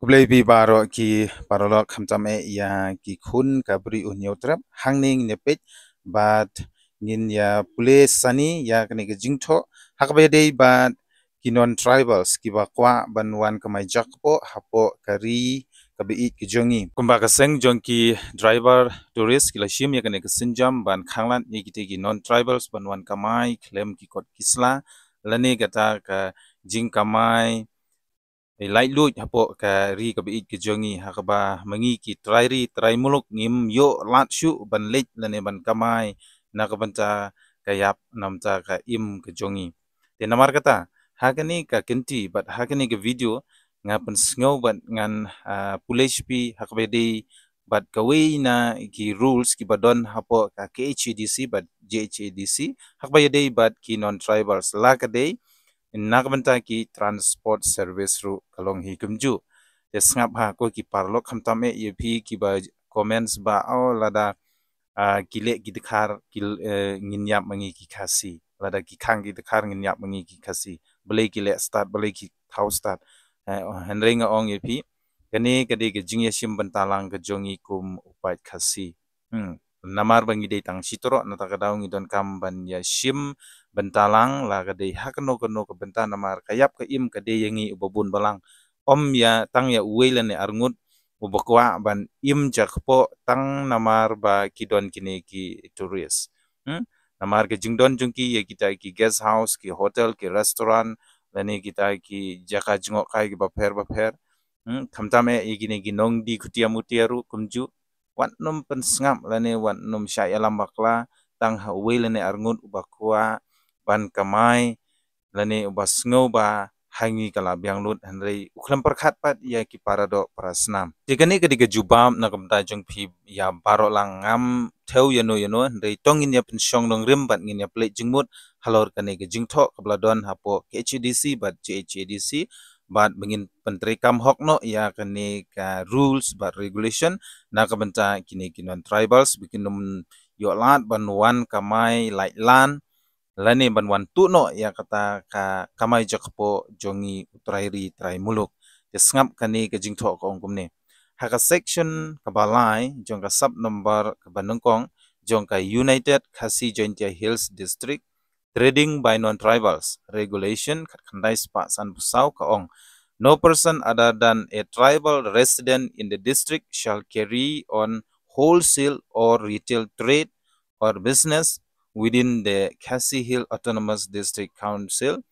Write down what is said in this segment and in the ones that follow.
Kublai bi baro ki parolok khamtam ya ki khun kabri unyo trap hangning nepet bat ngin ya police sani ya kani ke jingtho hakbe dei bat ki non tribals ki ba kwa banwan kamai jakpo hapo kari kabi it ki jongi kumba ka seng jong ki driver tourist ki la shim ya kani ke sinjam ban khanglan ni ki te ki non tribals banwan kamai klem ki kot kisla lani kata ka jing kamai lai lut hapo ka ri ka bi ke jongi hakaba mangi ki trai muluk ngim yo lat shu ban lek lane ban kamai na ka banta kayap namta ka im ke jongi te namar kata hakani ka kenti but hakani ke video ngapan snow but ngan pulish pi hakbe de but kawe na ki rules ki badon hapo ka KHDC but JHDC hakba de but ki non tribals la ka de nakbanta ki transport service ru kalong hi kumju esngap ha ko ki parlok khamtame yepi ki ba comments ba o lada kile ki dikhar kil nginyap mangi ki khasi lada ki khang ki dikhar nginyap mangi ki khasi bele ki le start bele ki thau start henrenga ong yepi kani kadi ke jingya sim bentalang ke jongi kum upai khasi namar bangi de tang sitoro na takadaw ngidon kam ban ya sim bentalang la kade hakno kono ke benta namar kayap ke im kade yangi ubabun balang om ya tang ya uwelane arngut ubakwa ban im jakpo tang namar ba kidon kini ki tourist namar ke jingdon jungki ya kita ki guest house ki hotel ki restaurant lani kita ki jaka jengok kai ki baper khamtame igini ginong di kutia mutiaru kumju wan num pensngam lani wan num syaya lambakla tang ha uwelane arngut ubakwa ban kamai lani ubas ngau ba hangi kala biang lut henrei uklam perkhat pat ya ki parado prasnam tikani kediga jubam na kamta jong phi ya baro lang ngam theu yano henrei tongin ya pensyong nong rim bat ngin ya plate jingmut halor kane ke jingtho kabladon hapo KHDC bat JHDC bat bengin pentri kam hokno ya kane ka rules bat regulation na kabanta kini kinon tribals bikin num yo lat banwan kamai like lan lani banwan tuno ya kata ka kamai jakpo jongi utrairi trai muluk sngap kani ke jingtho ko ongkumne haka section kabalai jong ka sub number kabanungkong jong ka United Khasi Jointia Hills District trading by non-tribals regulation khandai spa san busau ka ong no person other than a tribal resident in the district shall carry on wholesale or retail trade or business within the Khasi Hill Autonomous District Council,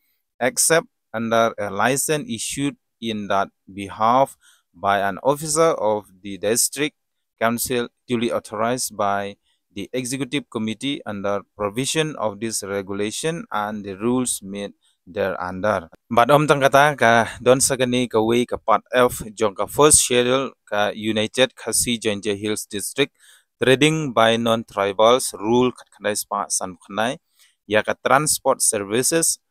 except under a license issued in that behalf by an officer of the district council duly authorized by the executive committee under provision of this regulation and the rules made thereunder. But tang kata ka don sagani ka way ka part F jong ka first schedule ka United Khasi Jointia Hills District trading by non-tribals rule khandai spa san khnai ya ka transport services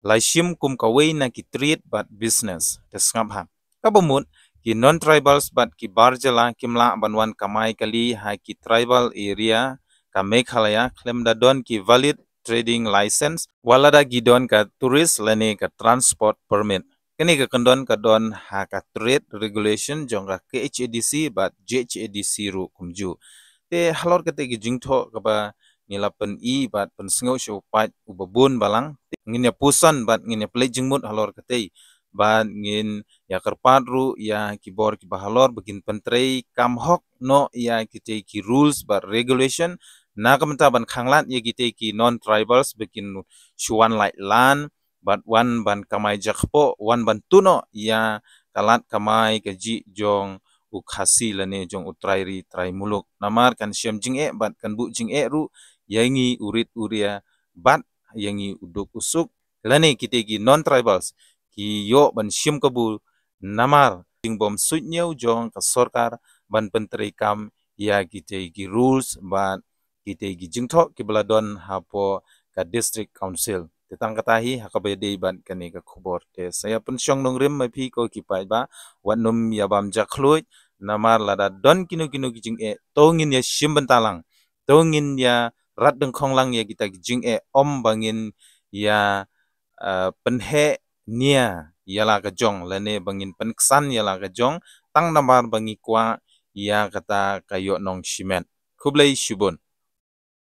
laishim kum ka way na ki trade but business tesngap ha kabumut ki non-tribals but ki barjala kimla banwan kamai kali ha ki tribal area ka Meghalaya klem da don ki valid trading license walada gidon ka tourist lane ka transport permit kini ka kandon ka don ha ka trade regulation jong ka KHADC but JHADC ru kumju te halor kate gi jingtho ka ba nilapen I bat pensngau shu pat ubabun balang ngin ya pusan bat ngin ya play jingmut halor kate ban ngin ya kerpat ru ya kibor ki bahalor begin pentrei kamhok no ya kite ki rules but regulation na kamta ban khanglat ye kite ki non tribals begin shuan like lan but one ban kamai jakpo one ban tuno ya kalat kamai keji jong ukhasi lane jong utrairi trai muluk namar kan syam jing bat kan bu jing ru yangi urit uria bat yangi uduk usuk lane kite ki non tribals ki yo ban syam kabu namar jing bom sunyau jong ka sorkar ban penteri kam ya kite ki rules ban kite gi jingtho ki beladon hapo ka district council tetang katahi hakabede ban kani ka khubor te saya pensyong nong rim mapi ko ki pai ba wanum ya bam jakhloi namar lada don kinu kijing tongin ya shimbentalang tongin ya rat dengkhong lang ya kita kijing om bangin ya penhe nia yala ka jong lane bangin penksan yala ka jong tang nambar bangi kwa ya kata kayo nong shimen kublai shibun